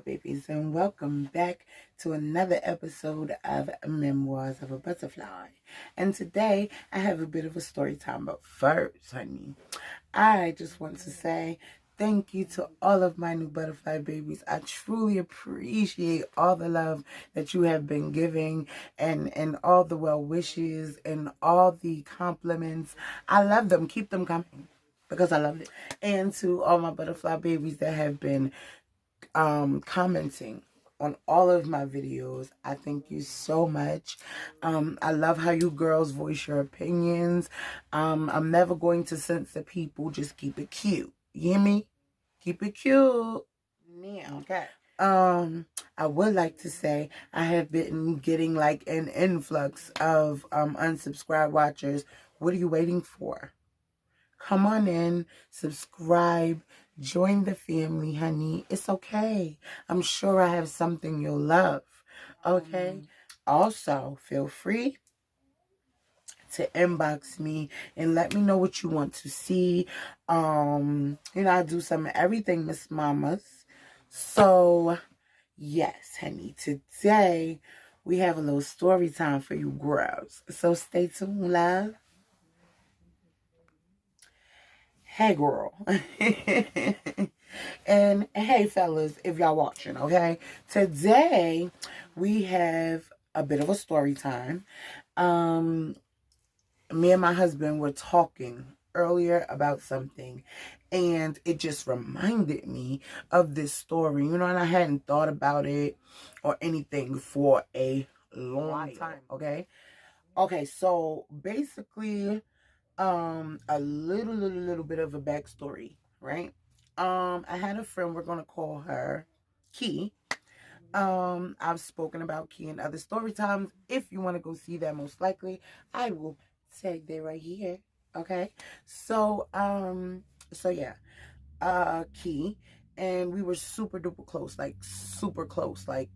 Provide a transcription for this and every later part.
Babies, and welcome back to another episode of Memoirs of a Butterfly. And today I have a bit of a story time, but first, honey, I just want to say thank you to all of my new butterfly babies. I truly appreciate all the love that you have been giving and all the well wishes and all the compliments. I love them. Keep them coming because I love it. And to all my butterfly babies that have been commenting on all of my videos, I thank you so much. I love how you girls voice your opinions. I'm never going to censor people. Just keep it cute. You hear me? Keep it cute. Yeah, okay. I would like to say I have been getting like an influx of unsubscribed watchers. What are you waiting for? Come on in, subscribe, join the family, honey. It's okay. I'm sure I have something you'll love. Okay? Also, feel free to inbox me and let me know what you want to see. I do some of everything, Miss Mamas. So, yes, honey, today we have a little story time for you girls. So stay tuned, love. Hey, girl. And hey, fellas, if y'all watching, okay? Today, we have a bit of a story time. Me and my husband were talking earlier about something, and it just reminded me of this story, and I hadn't thought about it or anything for a long time, okay? Okay, so basically, a little bit of a backstory, right? I had a friend, we're gonna call her Key. I've spoken about Key in other story times. If you want to go see that, most likely I will tag there right here. Okay. So yeah, Key, and we were super duper close, like super close, like,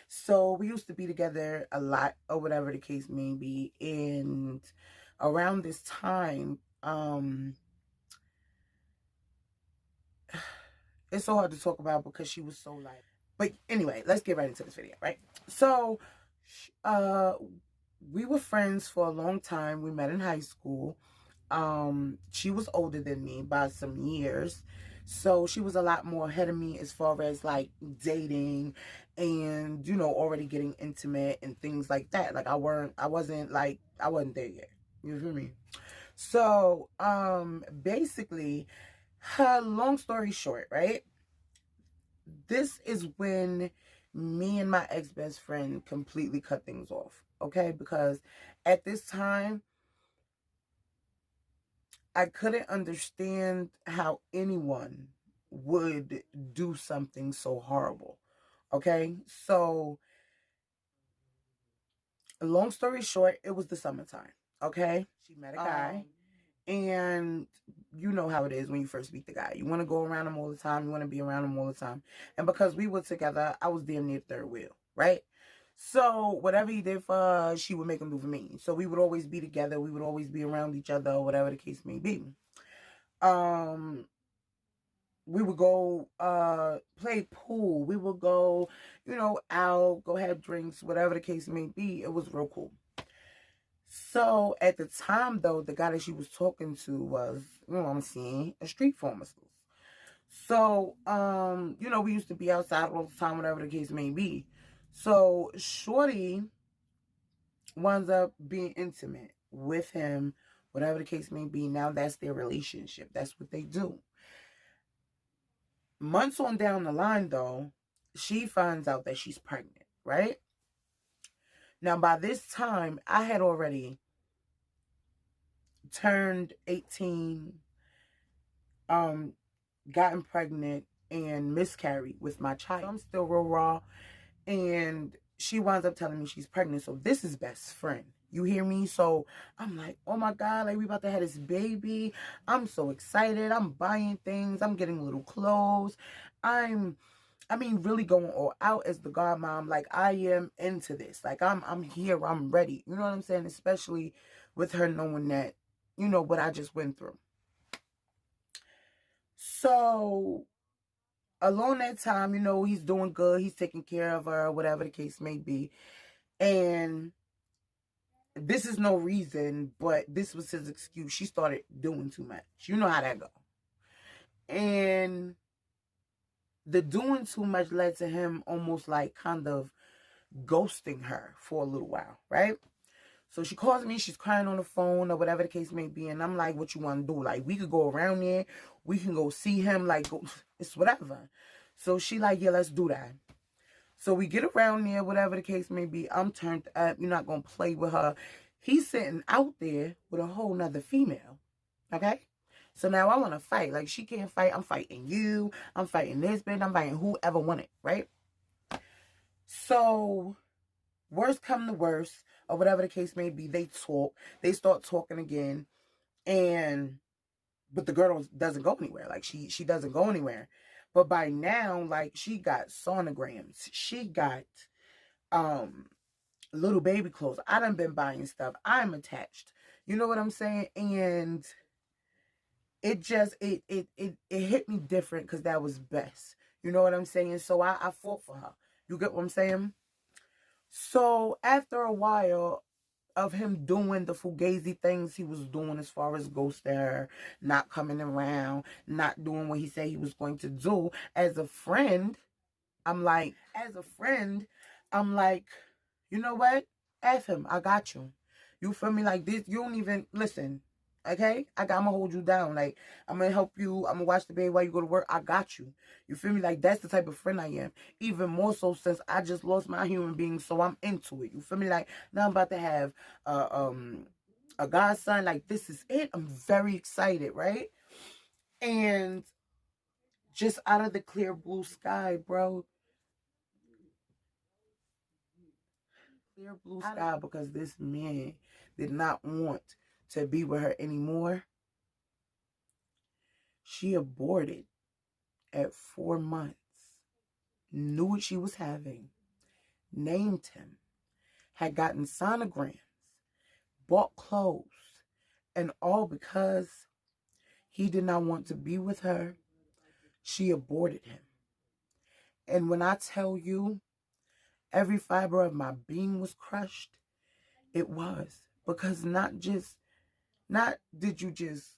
so we used to be together a lot, or whatever the case may be. And around this time, it's so hard to talk about because she was so like, but anyway, let's get right into this video, right? So we were friends for a long time. We met in high school. She was older than me by some years, so she was a lot more ahead of me as far as like dating and already getting intimate and things like that. Like I wasn't there yet. You feel me? So basically, long story short, right, this is when me and my ex-best friend completely cut things off, okay? Because at this time, I couldn't understand how anyone would do something so horrible. Okay? So, long story short, it was the summertime. Okay? She met a guy. And you know how it is when you first meet the guy. You want to go around him all the time. You want to be around him all the time. And because we were together, I was damn near third wheel. Right? So whatever he did for her, she would make him do for me. So we would always be together. We would always be around each other, whatever the case may be. We would go play pool. We would go, out, go have drinks, whatever the case may be. It was real cool. So at the time, though, the guy that she was talking to was, a street pharmacist. So, we used to be outside all the time, whatever the case may be. So Shorty winds up being intimate with him, whatever the case may be. Now that's their relationship. That's what they do. Months on down the line, though, she finds out that she's pregnant, right? Now, by this time, I had already turned 18, gotten pregnant, and miscarried with my child. I'm still real raw, and she winds up telling me she's pregnant. So this is best friend. You hear me? So I'm like, oh my God, like we about to have this baby. I'm so excited. I'm buying things. I'm getting little clothes. Really going all out as the godmom. Like I am into this. Like I'm here. I'm ready. You know what I'm saying? Especially with her knowing that, you know, what I just went through. So along that time, you know, he's doing good. He's taking care of her, whatever the case may be. And this is no reason, but this was his excuse. She started doing too much. You know how that go. And the doing too much led to him almost like kind of ghosting her for a little while, right? So she calls me, she's crying on the phone or whatever the case may be. And I'm like, what you want to do? Like, we could go around there. We can go see him. Like, it's whatever. So she like, yeah, let's do that. So we get around there, whatever the case may be. I'm turned up. You're not going to play with her. He's sitting out there with a whole nother female. Okay? So now I want to fight. Like, she can't fight. I'm fighting you. I'm fighting this bitch. I'm fighting whoever want it. Right? So, worst come to worst, or whatever the case may be, they talk. They start talking again. But the girl doesn't go anywhere. Like, she doesn't go anywhere. But by now, like, she got sonograms. She got little baby clothes. I done been buying stuff. I'm attached. You know what I'm saying? And it just it hit me different because that was best. You know what I'm saying? So I fought for her. You get what I'm saying? So after a while of him doing the fugazi things he was doing as far as ghosting her, not coming around, not doing what he said he was going to do, as a friend, I'm like, you know what? F him. I got you. You feel me? Like this, you don't even listen. Okay? I'm gonna hold you down. Like, I'm gonna help you. I'm gonna watch the baby while you go to work. I got you. You feel me? Like, that's the type of friend I am. Even more so since I just lost my human being, so I'm into it. You feel me? Like, now I'm about to have a godson. Like, this is it. I'm very excited, right? And just out of the clear blue sky, bro. Clear blue sky, because this man did not want to be with her anymore. She aborted at 4 months, knew what she was having, named him, had gotten sonograms, bought clothes, and all because he did not want to be with her. She aborted him. And when I tell you every fiber of my being was crushed, it was because not did you just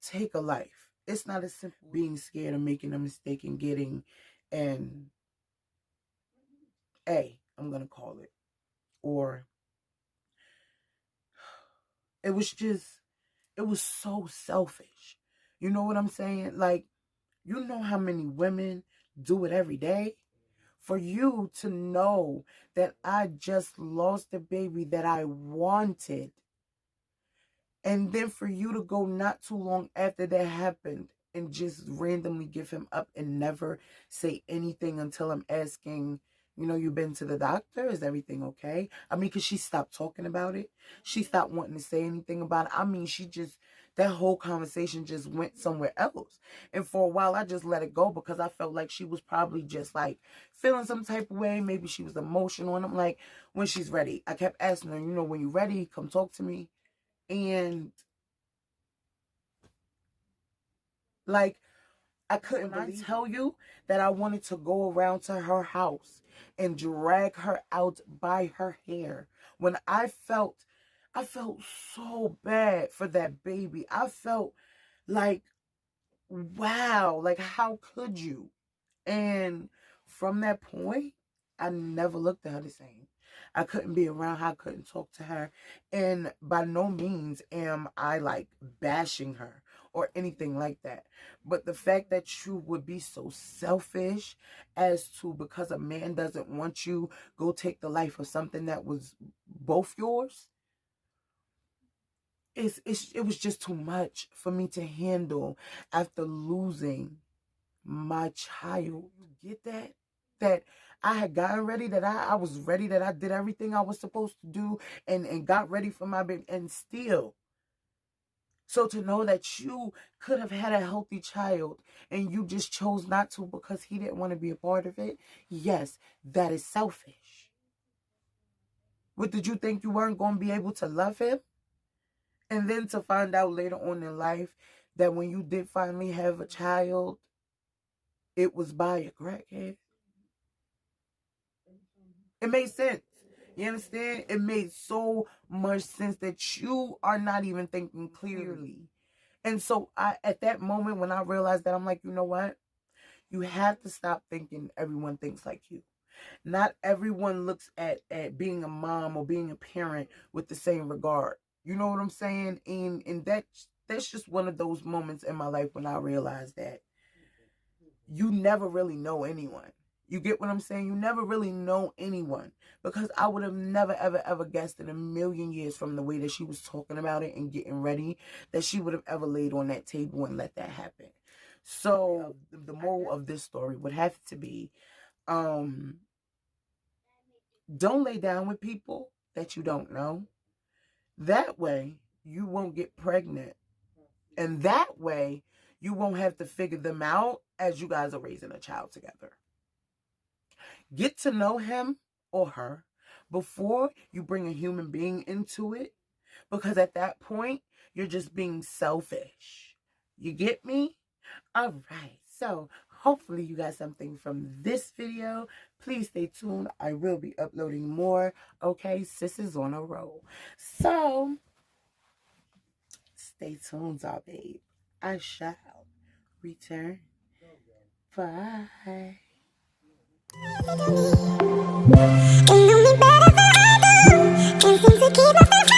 take a life. It's not as simple being scared of making a mistake and getting an A, I'm going to call it. Or it was so selfish. You know what I'm saying? Like, you know how many women do it every day? For you to know that I just lost a baby that I wanted, and then for you to go not too long after that happened and just randomly give him up and never say anything until I'm asking, you know, you been to the doctor? Is everything okay? I mean, because she stopped talking about it. She stopped wanting to say anything about it. I mean, that whole conversation just went somewhere else. And for a while, I just let it go because I felt like she was probably just like feeling some type of way. Maybe she was emotional. And I'm like, when she's ready. I kept asking her, you know, when you're ready, come talk to me. And like, I couldn't tell you that I wanted to go around to her house and drag her out by her hair. When I felt so bad for that baby. I felt like, wow, like how could you? And from that point, I never looked at her the same. I couldn't be around her. I couldn't talk to her. And by no means am I like bashing her or anything like that. But the fact that you would be so selfish as to, because a man doesn't want you, go take the life of something that was both yours. It was just too much for me to handle after losing my child. You get that? that I had gotten ready, that I was ready, that I did everything I was supposed to do and got ready for my baby, and still. So to know that you could have had a healthy child and you just chose not to because he didn't want to be a part of it, yes, that is selfish. What, did you think you weren't going to be able to love him? And then to find out later on in life that when you did finally have a child, it was by a crackhead. It made sense. You understand? It made so much sense that you are not even thinking clearly. And so at that moment when I realized that, I'm like, you know what? You have to stop thinking everyone thinks like you. Not everyone looks at being a mom or being a parent with the same regard. You know what I'm saying? And that's just one of those moments in my life when I realized that you never really know anyone. You get what I'm saying? You never really know anyone, because I would have never, ever, ever guessed in a million years from the way that she was talking about it and getting ready that she would have ever laid on that table and let that happen. So the moral of this story would have to be, don't lay down with people that you don't know. That way you won't get pregnant. And that way you won't have to figure them out as you guys are raising a child together. Get to know him or her before you bring a human being into it, because at that point, you're just being selfish. You get me? All right. So hopefully you got something from this video. Please stay tuned. I will be uploading more. Okay, sis is on a roll. So stay tuned, all babe. I shall return. Bye. Can do me better than I do. Can't seem to keep up the